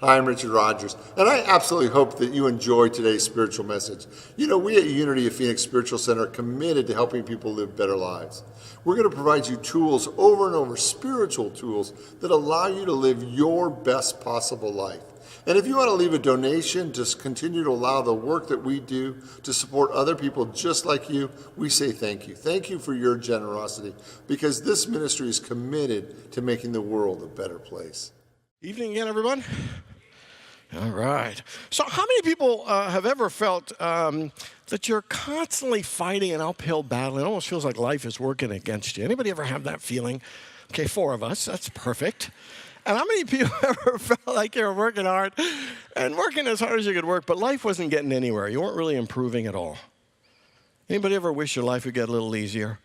Hi, I'm Richard Rogers, and I absolutely hope that you enjoy today's spiritual message. You know, we at Unity of Phoenix Spiritual Center are committed to helping people live better lives. We're going to provide you tools over and over, spiritual tools that allow you to live your best possible life. And if you want to leave a donation to continue to allow the work that we do to support other people just like you, we say thank you. Thank you for your generosity, because this ministry is committed to making the world a better place. Evening again, everyone. All right. So how many people have ever felt that you're constantly fighting an uphill battle? It almost feels like life is working against you. Anybody ever have that feeling? Okay, 4 of us. That's perfect. And how many people ever felt like you were working hard and working as hard as you could work, but life wasn't getting anywhere? You weren't really improving at all. Anybody ever wish your life would get a little easier?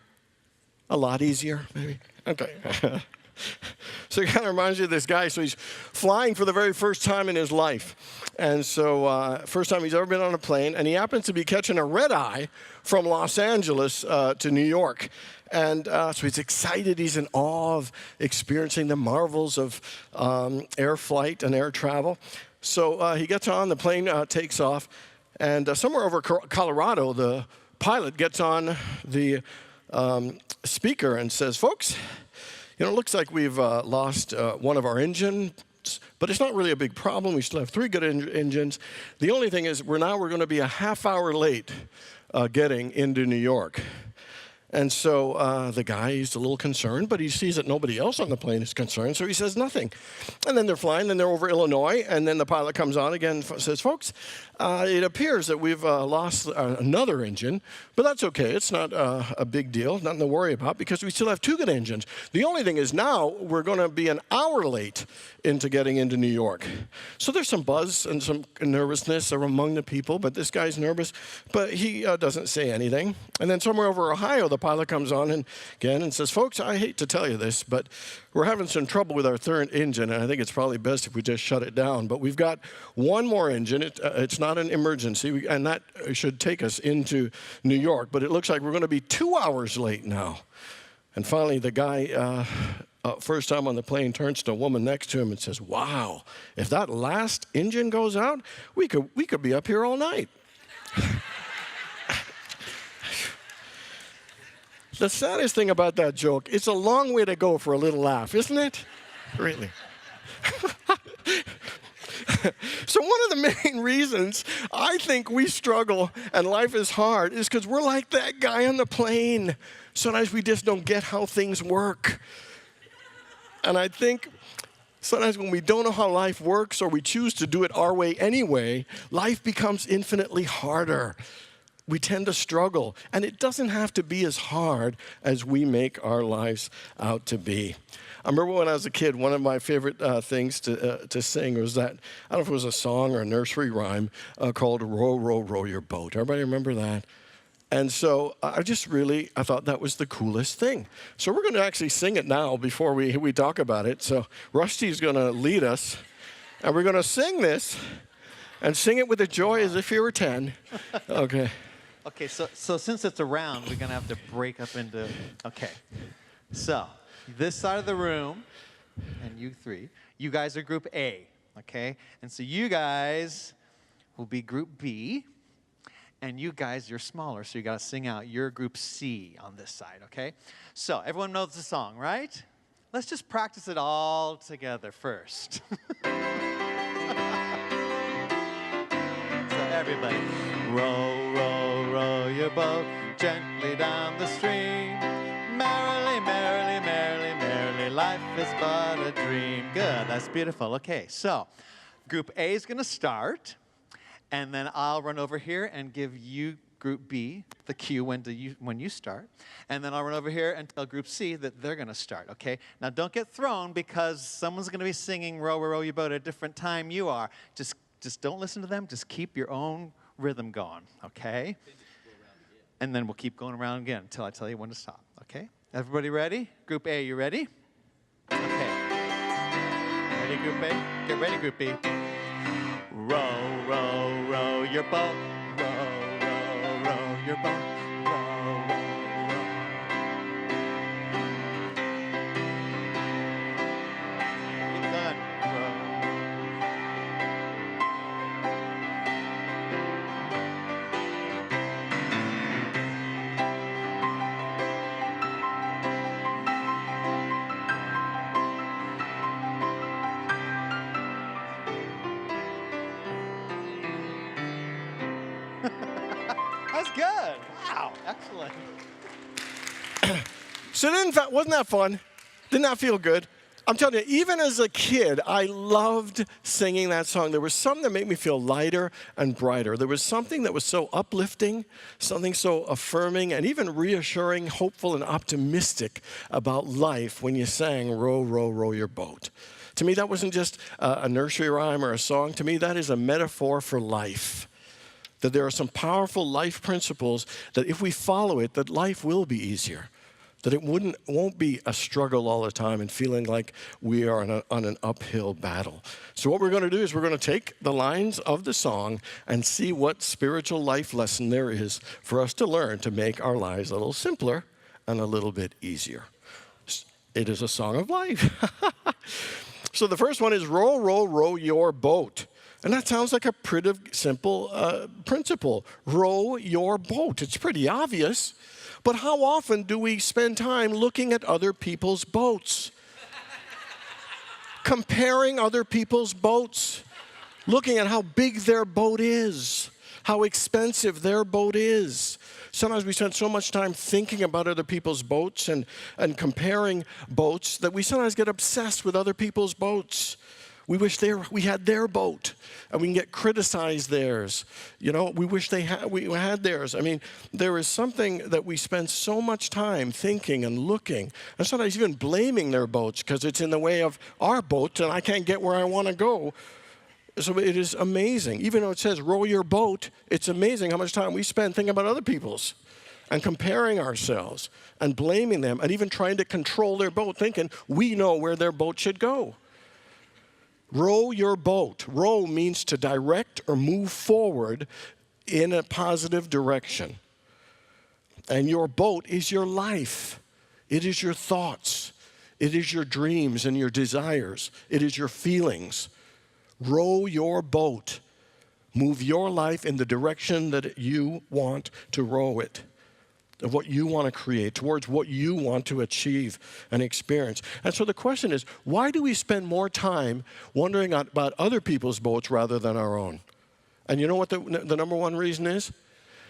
A lot easier, maybe? Okay. So it kind of reminds you of this guy. So he's flying for the very first time in his life. And so first time he's ever been on a plane. And he happens to be catching a red eye from Los Angeles to New York. And so he's excited. He's in awe of experiencing the marvels of air flight and air travel. So he gets on, the plane takes off. And somewhere over Colorado, the pilot gets on the speaker and says, "Folks, you know, it looks like we've lost one of our engines, but it's not really a big problem. We still have 3 good engines. The only thing is we're going to be a half hour late getting into New York." And so the guy is a little concerned, but he sees that nobody else on the plane is concerned, so he says nothing. And then they're flying, and they're over Illinois, and then the pilot comes on again and says, "Folks, it appears that we've lost another engine, but that's okay. It's not a big deal, nothing to worry about, because we still have 2 good engines. The only thing is now we're going to be an hour late into getting into New York." So there's some buzz and some nervousness among the people, but this guy's nervous, but he doesn't say anything. And then somewhere over Ohio, the pilot comes on again and says, "Folks, I hate to tell you this, but we're having some trouble with our 3rd engine, and I think it's probably best if we just shut it down. But we've got 1 more engine. It's not an emergency, and that should take us into New York. But it looks like we're going to be 2 hours late now." And finally, the guy, first time on the plane, turns to a woman next to him and says, "Wow, if that last engine goes out, we could be up here all night." The saddest thing about that joke, it's a long way to go for a little laugh, isn't it? Really. So one of the main reasons I think we struggle and life is hard is because we're like that guy on the plane. Sometimes we just don't get how things work. And I think sometimes when we don't know how life works, or we choose to do it our way anyway, life becomes infinitely harder. We tend to struggle, and it doesn't have to be as hard as we make our lives out to be. I remember when I was a kid, one of my favorite things to sing was that, I don't know if it was a song or a nursery rhyme called "Row, Row, Row Your Boat." Everybody remember that? And so I thought that was the coolest thing. So we're going to actually sing it now before we talk about it. So Rusty's going to lead us, and we're going to sing this, and sing it with a joy as if you were 10. Okay. Okay, so since it's a round, we're going to have to break up into, okay. So this side of the room, and you 3, you guys are group A, okay? And so you guys will be group B, and you guys, you're smaller, so you got to sing out. You're group C on this side, okay? So everyone knows the song, right? Let's just practice it all together first. So everybody, row, row, row your boat gently down the stream. Merrily, merrily, merrily, merrily, life is but a dream. Good, that's beautiful. Okay, so group A is going to start, and then I'll run over here and give you, group B, the cue when you start. And then I'll run over here and tell group C that they're going to start, okay? Now, don't get thrown because someone's going to be singing Row, Row, Row Your Boat at a different time you are. Just don't listen to them. Just keep your own rhythm going, okay? And then we'll keep going around again until I tell you when to stop, okay? Everybody ready? Group A, you ready? Okay. Ready, Group A? Get ready, Group B. Row, row, row your boat. Row, row, row your boat. Row, row, row. Keep going. Row. was good. Wow, excellent. So wasn't that fun? Didn't that feel good? I'm telling you, even as a kid, I loved singing that song. There was something that made me feel lighter and brighter. There was something that was so uplifting, something so affirming, and even reassuring, hopeful, and optimistic about life when you sang Row, Row, Row Your Boat. To me, that wasn't just a nursery rhyme or a song. To me, that is a metaphor for life. That there are some powerful life principles that if we follow it, that life will be easier. That it won't be a struggle all the time and feeling like we are on an uphill battle. So what we're going to do is we're going to take the lines of the song and see what spiritual life lesson there is for us to learn to make our lives a little simpler and a little bit easier. It is a song of life. So the first one is row, row, row your boat. And that sounds like a pretty simple principle. Row your boat. It's pretty obvious. But how often do we spend time looking at other people's boats? Comparing other people's boats. Looking at how big their boat is. How expensive their boat is. Sometimes we spend so much time thinking about other people's boats and comparing boats that we sometimes get obsessed with other people's boats. We wish we had their boat, and we can get criticized theirs. You know, we wish we had theirs. I mean, there is something that we spend so much time thinking and looking, and sometimes even blaming their boats because it's in the way of our boat, and I can't get where I want to go. So it is amazing. Even though it says row your boat, it's amazing how much time we spend thinking about other people's and comparing ourselves and blaming them and even trying to control their boat, thinking we know where their boat should go. Row your boat. Row means to direct or move forward in a positive direction. And your boat is your life. It is your thoughts. It is your dreams and your desires. It is your feelings. Row your boat. Move your life in the direction that you want to row it. Of what you want to create, towards what you want to achieve and experience. And so the question is, why do we spend more time wondering about other people's boats rather than our own? And you know what the number one reason is?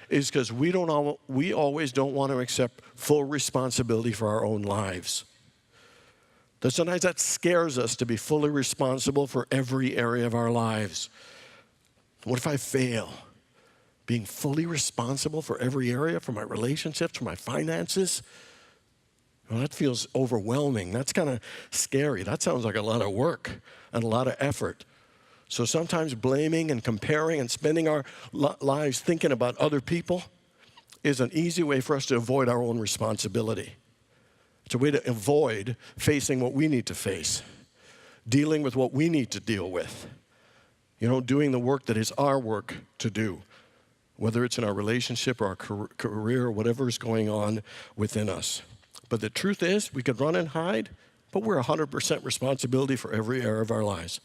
Is because we always don't want to accept full responsibility for our own lives. That sometimes that scares us to be fully responsible for every area of our lives. What if I fail? Being fully responsible for every area, for my relationships, for my finances. Well, that feels overwhelming. That's kind of scary. That sounds like a lot of work and a lot of effort. So sometimes blaming and comparing and spending our lives thinking about other people is an easy way for us to avoid our own responsibility. It's a way to avoid facing what we need to face, dealing with what we need to deal with. You know, doing the work that is our work to do. Whether it's in our relationship or our career or whatever is going on within us. But the truth is, we could run and hide, but we're 100% responsibility for every area of our lives.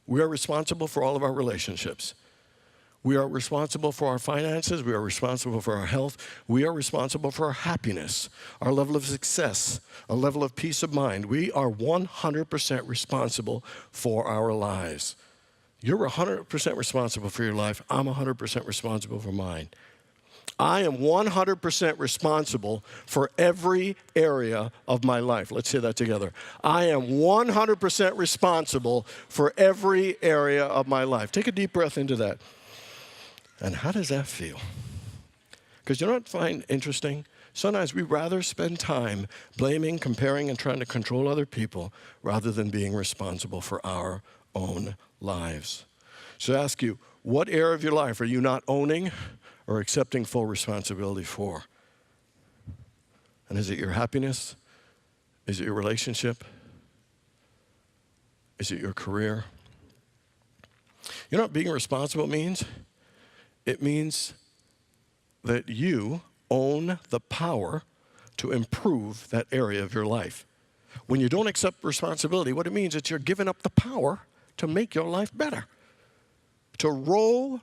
We are responsible for all of our relationships. We are responsible for our finances. We are responsible for our health. We are responsible for our happiness, our level of success, a level of peace of mind. We are 100% responsible for our lives. You're 100% responsible for your life. I'm 100% responsible for mine. I am 100% responsible for every area of my life. Let's say that together. I am 100% responsible for every area of my life. Take a deep breath into that. And how does that feel? Because you know what I find interesting? Sometimes we rather spend time blaming, comparing, and trying to control other people rather than being responsible for our own lives. So I ask you, what area of your life are you not owning or accepting full responsibility for? And is it your happiness? Is it your relationship? Is it your career? You know what being responsible means? It means that you own the power to improve that area of your life. When you don't accept responsibility, what it means is you're giving up the power to make your life better. To row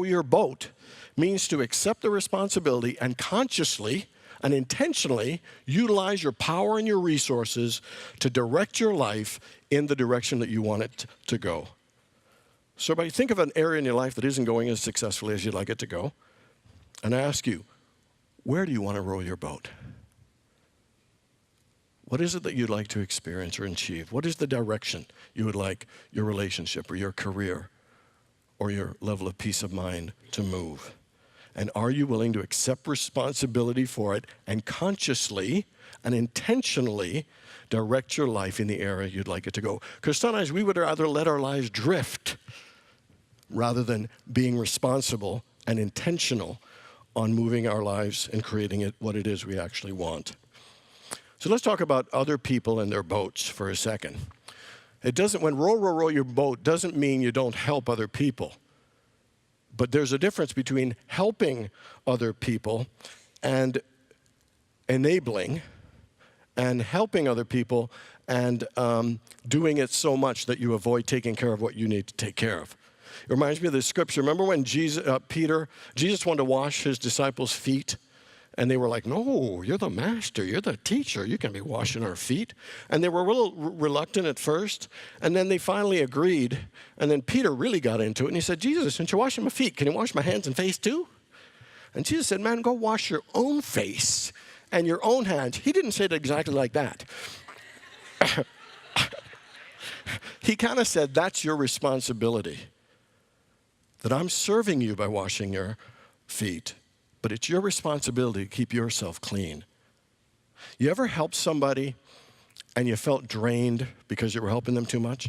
your boat means to accept the responsibility and consciously and intentionally utilize your power and your resources to direct your life in the direction that you want it to go. So, think of an area in your life that isn't going as successfully as you'd like it to go. And I ask you, where do you want to row your boat? What is it that you'd like to experience or achieve? What is the direction you would like your relationship or your career or your level of peace of mind to move? And are you willing to accept responsibility for it and consciously and intentionally direct your life in the area you'd like it to go? Because sometimes we would rather let our lives drift rather than being responsible and intentional on moving our lives and creating it what it is we actually want. So let's talk about other people and their boats for a second. It doesn't, when row, row, row your boat doesn't mean you don't help other people. But there's a difference between helping other people and enabling, and helping other people and doing it so much that you avoid taking care of what you need to take care of. It reminds me of the scripture. Remember when Jesus wanted to wash his disciples' feet? And they were like, no, you're the master, you're the teacher, you can be washing our feet. And they were a little reluctant at first, and then they finally agreed. And then Peter really got into it, and he said, Jesus, since you're washing my feet, can you wash my hands and face too? And Jesus said, man, go wash your own face and your own hands. He didn't say it exactly like that. He kind of said, that's your responsibility, that I'm serving you by washing your feet. But it's your responsibility to keep yourself clean. You ever help somebody and you felt drained because you were helping them too much?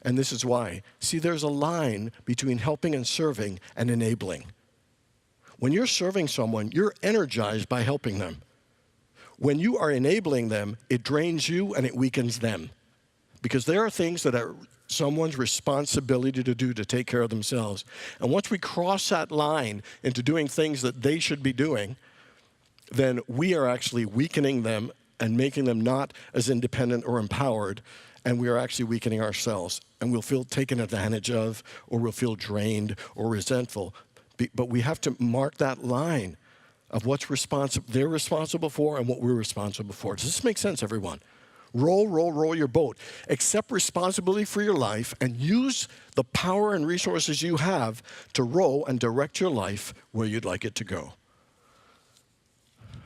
And this is why. See, there's a line between helping and serving and enabling. When you're serving someone, you're energized by helping them. When you are enabling them, it drains you and it weakens them. Because there are things that are someone's responsibility to do to take care of themselves. And once we cross that line into doing things that they should be doing, then we are actually weakening them and making them not as independent or empowered, and we are actually weakening ourselves. And we'll feel taken advantage of, or we'll feel drained or resentful. But we have to mark that line of what's they're responsible for and what we're responsible for. Does this make sense, everyone? Row, row, row your boat. Accept responsibility for your life and use the power and resources you have to row and direct your life where you'd like it to go.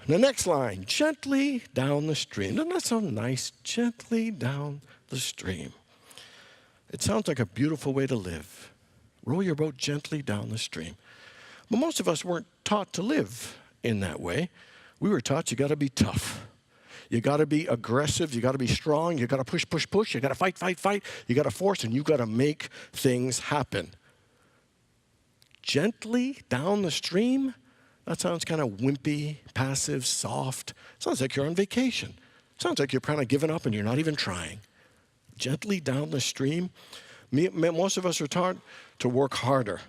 The next line, gently down the stream. Doesn't that sound nice? Gently down the stream. It sounds like a beautiful way to live. Row your boat gently down the stream. But most of us weren't taught to live in that way. We were taught you got to be tough. You got to be aggressive. You got to be strong. You got to push, push, push. You got to fight, fight, fight. You got to force, and you got to make things happen. Gently down the stream? That sounds kind of wimpy, passive, soft. Sounds like you're on vacation. Sounds like you're kind of giving up and you're not even trying. Gently down the stream? Most of us are taught to work harder.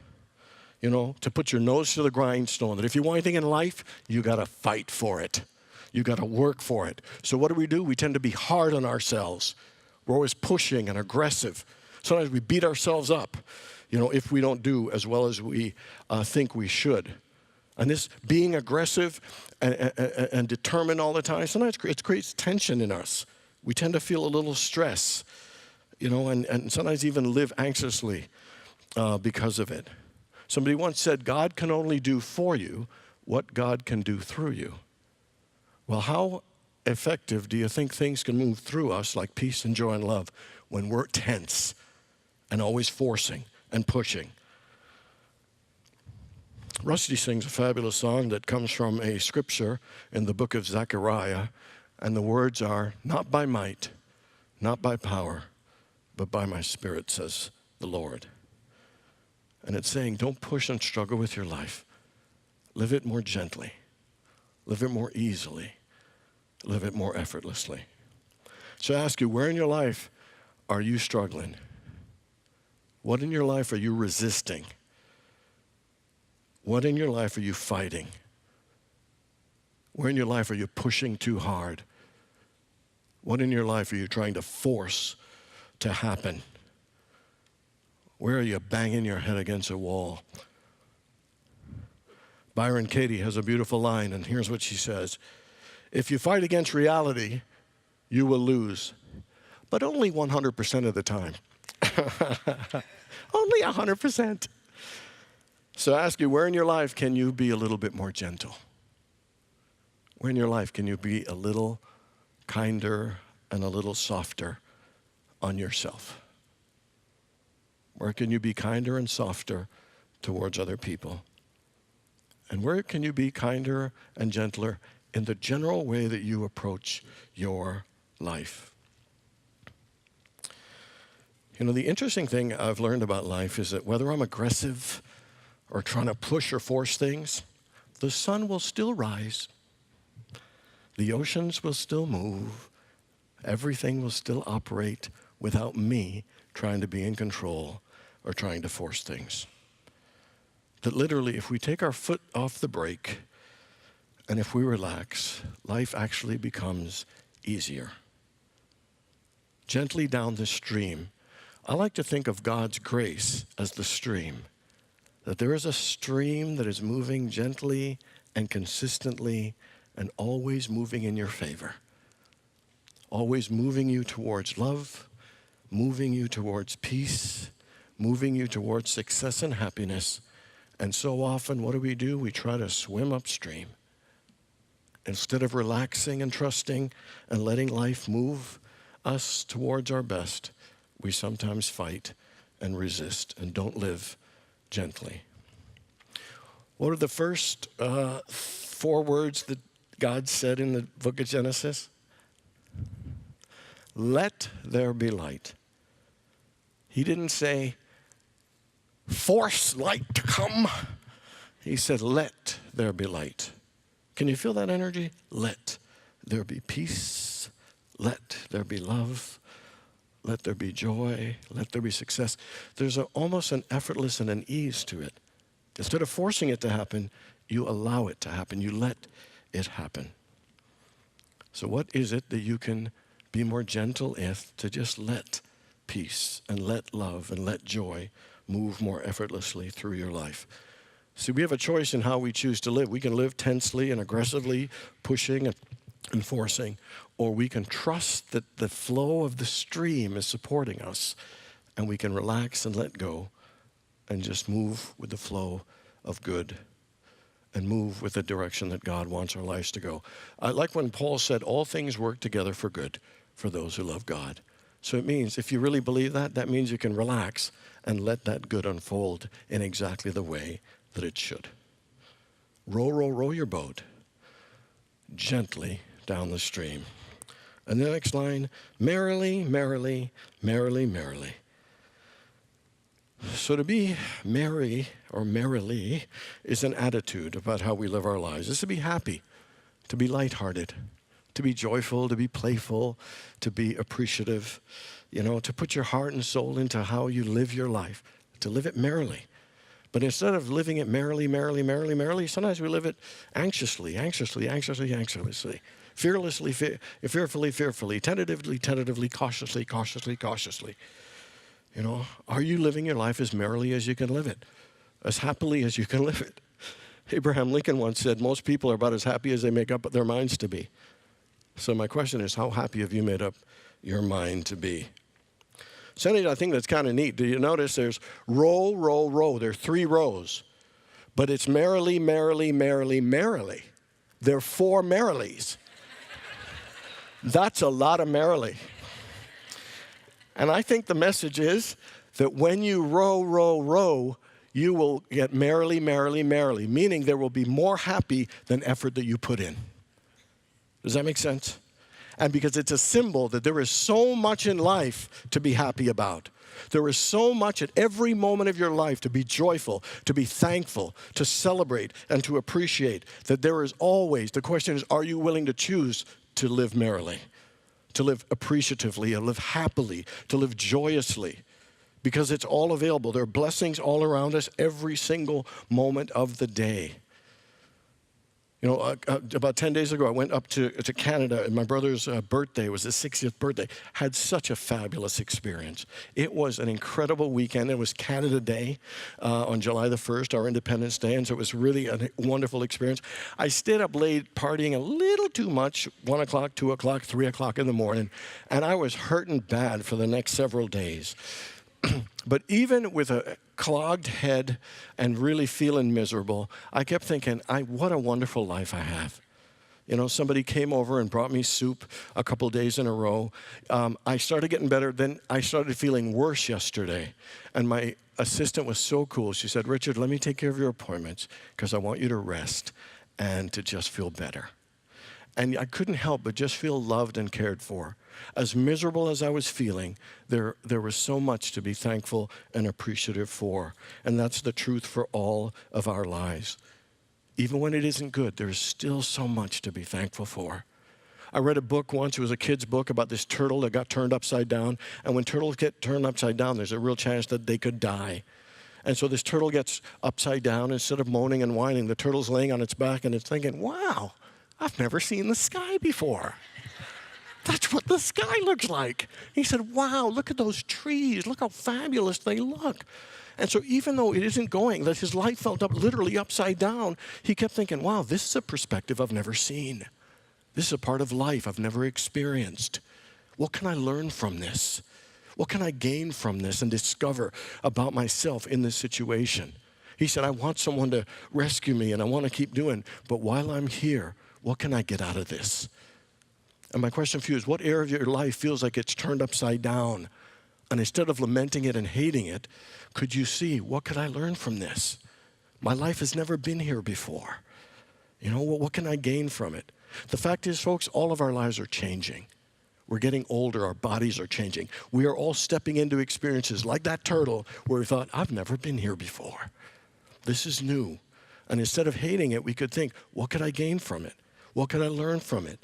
You know, to put your nose to the grindstone. That if you want anything in life, you got to fight for it. You got to work for it. So what do? We tend to be hard on ourselves. We're always pushing and aggressive. Sometimes we beat ourselves up, if we don't do as well as we think we should. And this being aggressive and determined all the time, sometimes it creates tension in us. We tend to feel a little stress, and sometimes even live anxiously because of it. Somebody once said, God can only do for you what God can do through you. Well, how effective do you think things can move through us like peace and joy and love when we're tense and always forcing and pushing? Rusty sings a fabulous song that comes from a scripture in the book of Zechariah, and the words are, not by might, not by power, but by my spirit, says the Lord. And it's saying, don't push and struggle with your life. Live it more gently. Live it more easily. Live it more effortlessly. So I ask you, where in your life are you struggling? What in your life are you resisting? What in your life are you fighting? Where in your life are you pushing too hard? What in your life are you trying to force to happen? Where are you banging your head against a wall? Byron Katie has a beautiful line, and here's what she says. If you fight against reality, you will lose, but only 100% of the time. Only 100%. So I ask you, where in your life can you be a little bit more gentle? Where in your life can you be a little kinder and a little softer on yourself? Where can you be kinder and softer towards other people? And where can you be kinder and gentler in the general way that you approach your life? You know, the interesting thing I've learned about life is that whether I'm aggressive or trying to push or force things, the sun will still rise. The oceans will still move. Everything will still operate without me trying to be in control or trying to force things. That literally, if we take our foot off the brake and if we relax, life actually becomes easier. Gently down the stream, I like to think of God's grace as the stream. That there is a stream that is moving gently and consistently and always moving in your favor. Always moving you towards love, moving you towards peace, moving you towards success and happiness. And so often, what do? We try to swim upstream. Instead of relaxing and trusting and letting life move us towards our best, we sometimes fight and resist and don't live gently. What are the first 4 words that God said in the book of Genesis? Let there be light. He didn't say, force light to come. He said, let there be light. Can you feel that energy? Let there be peace. Let there be love. Let there be joy. Let there be success. There's almost an effortless and an ease to it. Instead of forcing it to happen, you allow it to happen. You let it happen. So what is it that you can be more gentle with to just let peace and let love and let joy move more effortlessly through your life? See, we have a choice in how we choose to live. We can live tensely and aggressively, pushing and forcing, or we can trust that the flow of the stream is supporting us, and we can relax and let go and just move with the flow of good and move with the direction that God wants our lives to go. I like when Paul said, all things work together for good for those who love God. So it means if you really believe that, that means you can relax and let that good unfold in exactly the way that it should. Row, row, row your boat gently down the stream. And the next line, merrily, merrily, merrily, merrily. So to be merry or merrily is an attitude about how we live our lives. It's to be happy, to be lighthearted, to be joyful, to be playful, to be appreciative, to put your heart and soul into how you live your life, to live it merrily. But instead of living it merrily, merrily, merrily, merrily, sometimes we live it anxiously, anxiously, anxiously, anxiously, fearlessly, fearfully, fearfully, tentatively, tentatively, cautiously, cautiously, cautiously. Are you living your life as merrily as you can live it, as happily as you can live it? Abraham Lincoln once said, most people are about as happy as they make up their minds to be. So my question is, how happy have you made up your mind to be? Second, I think that's kind of neat. Do you notice there's row, row, row? There are 3 rows. But it's merrily, merrily, merrily, merrily. There are 4 merrilies. That's a lot of merrily. And I think the message is that when you row, row, row, you will get merrily, merrily, merrily, meaning there will be more happy than effort that you put in. Does that make sense? And because it's a symbol that there is so much in life to be happy about. There is so much at every moment of your life to be joyful, to be thankful, to celebrate, and to appreciate, that there is always, the question is, are you willing to choose to live merrily, to live appreciatively, to live happily, to live joyously? Because it's all available. There are blessings all around us every single moment of the day. About 10 days ago, I went up to Canada, and my brother's birthday was his 60th birthday. Had such a fabulous experience. It was an incredible weekend. It was Canada Day on July the 1st, our Independence Day, and so it was really a wonderful experience. I stayed up late partying a little too much, 1 o'clock, 2 o'clock, 3 o'clock in the morning, and I was hurting bad for the next several days. But even with a clogged head and really feeling miserable, I kept thinking, what a wonderful life I have. You know, somebody came over and brought me soup a couple days in a row. I started getting better. Then I started feeling worse yesterday. And my assistant was so cool. She said, Richard, let me take care of your appointments because I want you to rest and to just feel better. And I couldn't help but just feel loved and cared for. As miserable as I was feeling, there was so much to be thankful and appreciative for. And that's the truth for all of our lives. Even when it isn't good, there's still so much to be thankful for. I read a book once, it was a kid's book about this turtle that got turned upside down. And when turtles get turned upside down, there's a real chance that they could die. And so this turtle gets upside down. Instead of moaning and whining, the turtle's laying on its back and it's thinking, wow, I've never seen the sky before. That's what the sky looks like. He said, wow, look at those trees. Look how fabulous they look. And so even though it isn't going, that his life felt literally upside down, he kept thinking, wow, this is a perspective I've never seen. This is a part of life I've never experienced. What can I learn from this? What can I gain from this and discover about myself in this situation? He said, I want someone to rescue me and I want to keep doing, but while I'm here, what can I get out of this? And my question for you is, what area of your life feels like it's turned upside down? And instead of lamenting it and hating it, could you see, what could I learn from this? My life has never been here before. You know, what can I gain from it? The fact is, folks, all of our lives are changing. We're getting older, our bodies are changing. We are all stepping into experiences like that turtle where we thought, I've never been here before. This is new. And instead of hating it, we could think, what could I gain from it? What could I learn from it?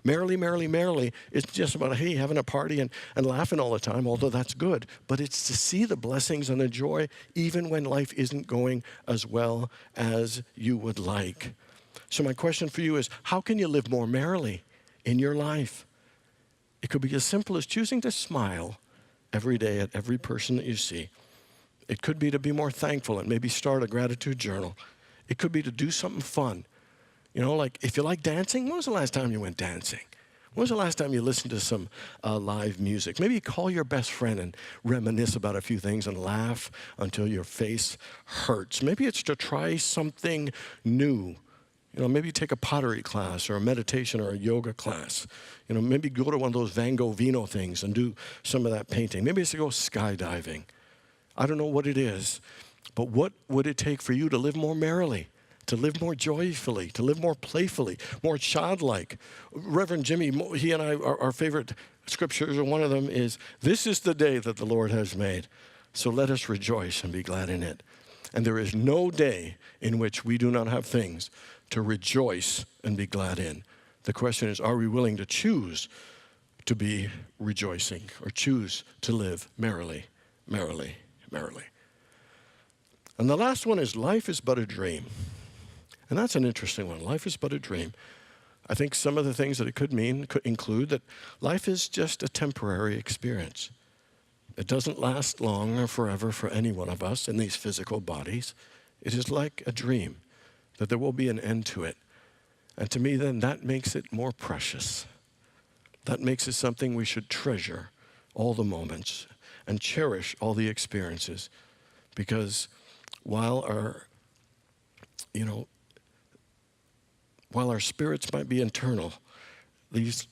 Merrily, merrily, merrily, it's just about, hey, having a party and laughing all the time, although that's good. But it's to see the blessings and the joy even when life isn't going as well as you would like. So my question for you is, how can you live more merrily in your life? It could be as simple as choosing to smile every day at every person that you see. It could be to be more thankful and maybe start a gratitude journal. It could be to do something fun. You know, like if you like dancing, when was the last time you went dancing? When was the last time you listened to some live music? Maybe you call your best friend and reminisce about a few things and laugh until your face hurts. Maybe it's to try something new. You know, maybe take a pottery class or a meditation or a yoga class. You know, maybe go to one of those Van Gogh Vino things and do some of that painting. Maybe it's to go skydiving. I don't know what it is, but what would it take for you to live more merrily? To live more joyfully, to live more playfully, more childlike. Reverend Jimmy, he and I, our favorite scriptures, and one of them is, this is the day that the Lord has made, so let us rejoice and be glad in it. And there is no day in which we do not have things to rejoice and be glad in. The question is, are we willing to choose to be rejoicing or choose to live merrily, merrily, merrily? And the last one is, life is but a dream. And that's an interesting one. Life is but a dream. I think some of the things that it could mean could include that life is just a temporary experience. It doesn't last long or forever for any one of us in these physical bodies. It is like a dream, that there will be an end to it. And to me, then, that makes it more precious. That makes it something we should treasure all the moments and cherish all the experiences. Because while our spirits might be eternal, these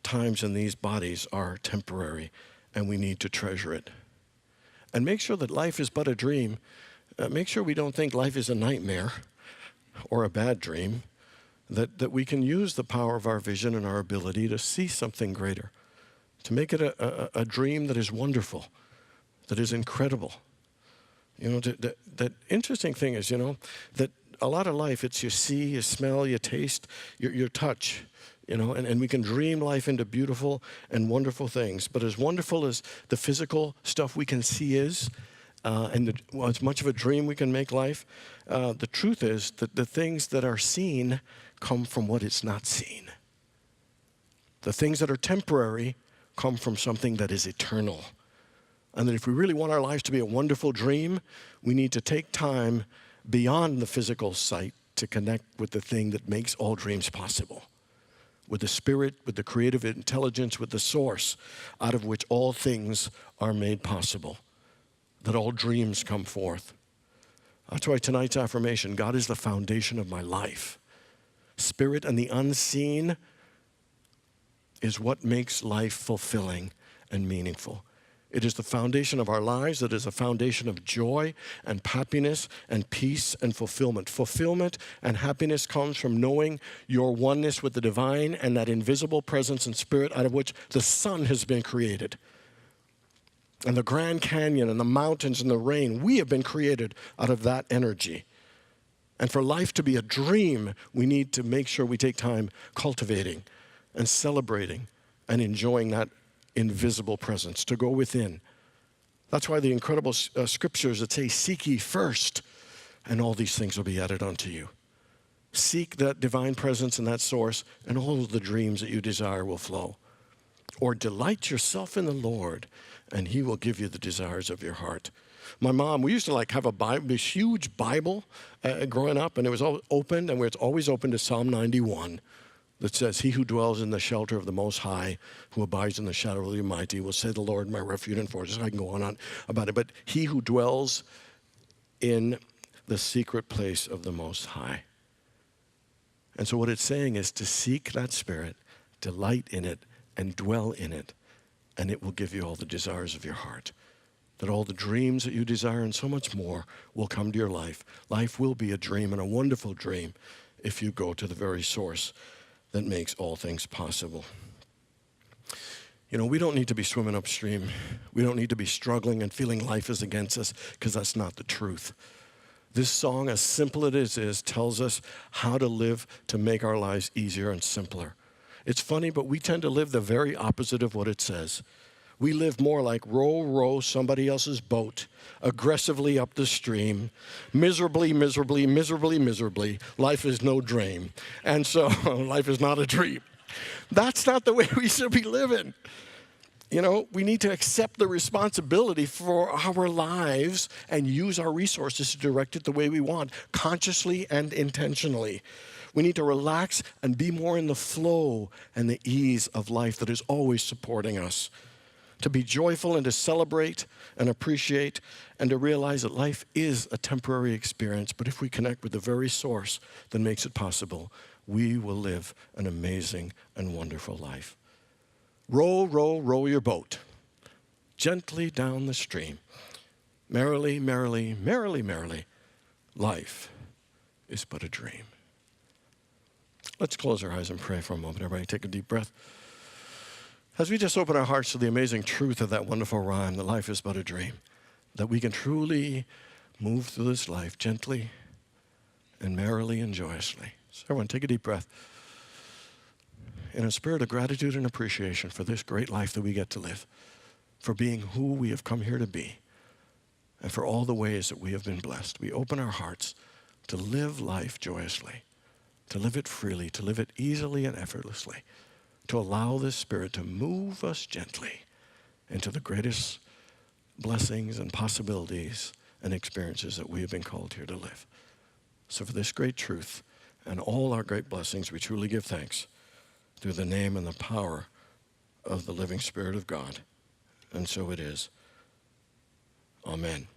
times and these bodies are temporary, and we need to treasure it. And make sure that life is but a dream. Make sure we don't think life is a nightmare or a bad dream, that we can use the power of our vision and our ability to see something greater, to make it a dream that is wonderful, that is incredible. You know, that interesting thing is, you know, that a lot of life, it's you see, you smell, you taste, your touch, you know, and we can dream life into beautiful and wonderful things. But as wonderful as the physical stuff we can see is, as much of a dream we can make life, the truth is that the things that are seen come from what is not seen. The things that are temporary come from something that is eternal. And that if we really want our lives to be a wonderful dream, we need to take time beyond the physical sight to connect with the thing that makes all dreams possible, with the spirit, with the creative intelligence, with the source out of which all things are made possible. that all dreams come forth. That's why tonight's affirmation, God is the foundation of my life. Spirit and the unseen is what makes life fulfilling and meaningful. It is the foundation of our lives. It is a foundation of joy and happiness and peace and fulfillment. Fulfillment and happiness comes from knowing your oneness with the divine and that invisible presence and spirit out of which the sun has been created. And the Grand Canyon and the mountains and the rain, we have been created out of that energy. And for life to be a dream, we need to make sure we take time cultivating and celebrating and enjoying that invisible presence, to go within. That's why the incredible scriptures that say, seek ye first, and all these things will be added unto you. Seek that divine presence and that source, and all of the dreams that you desire will flow. Or delight yourself in the Lord, and he will give you the desires of your heart. My mom, we used to have a Bible, this huge Bible growing up, and it was all open, and it's always open to Psalm 91. That says, he who dwells in the shelter of the Most High, who abides in the shadow of the Almighty, will say the Lord, my refuge and fortress. I can go on about it. But he who dwells in the secret place of the Most High. And so what it's saying is to seek that spirit, delight in it, and dwell in it, and it will give you all the desires of your heart. That all the dreams that you desire and so much more will come to your life. Life will be a dream, and a wonderful dream, if you go to the very source that makes all things possible. You know, we don't need to be swimming upstream. We don't need to be struggling and feeling life is against us, because that's not the truth. This song, as simple as it is, tells us how to live to make our lives easier and simpler. It's funny, but we tend to live the very opposite of what it says. We live more like row somebody else's boat, aggressively up the stream, miserably. Life is no dream. And so life is not a dream. That's not the way we should be living. You know, we need to accept the responsibility for our lives and use our resources to direct it the way we want, consciously and intentionally. We need to relax and be more in the flow and the ease of life that is always supporting us. To be joyful and to celebrate and appreciate and to realize that life is a temporary experience, but if we connect with the very source that makes it possible, we will live an amazing and wonderful life. Row your boat gently down the stream. Merrily, life is but a dream. Let's close our eyes and pray for a moment. Everybody take a deep breath. As we just open our hearts to the amazing truth of that wonderful rhyme, that life is but a dream, that we can truly move through this life gently and merrily and joyously. So everyone, take a deep breath. In a spirit of gratitude and appreciation for this great life that we get to live, for being who we have come here to be, and for all the ways that we have been blessed, we open our hearts to live life joyously, to live it freely, to live it easily and effortlessly, to allow this Spirit to move us gently into the greatest blessings and possibilities and experiences that we have been called here to live. So for this great truth and all our great blessings, we truly give thanks through the name and the power of the living Spirit of God. And so it is. Amen.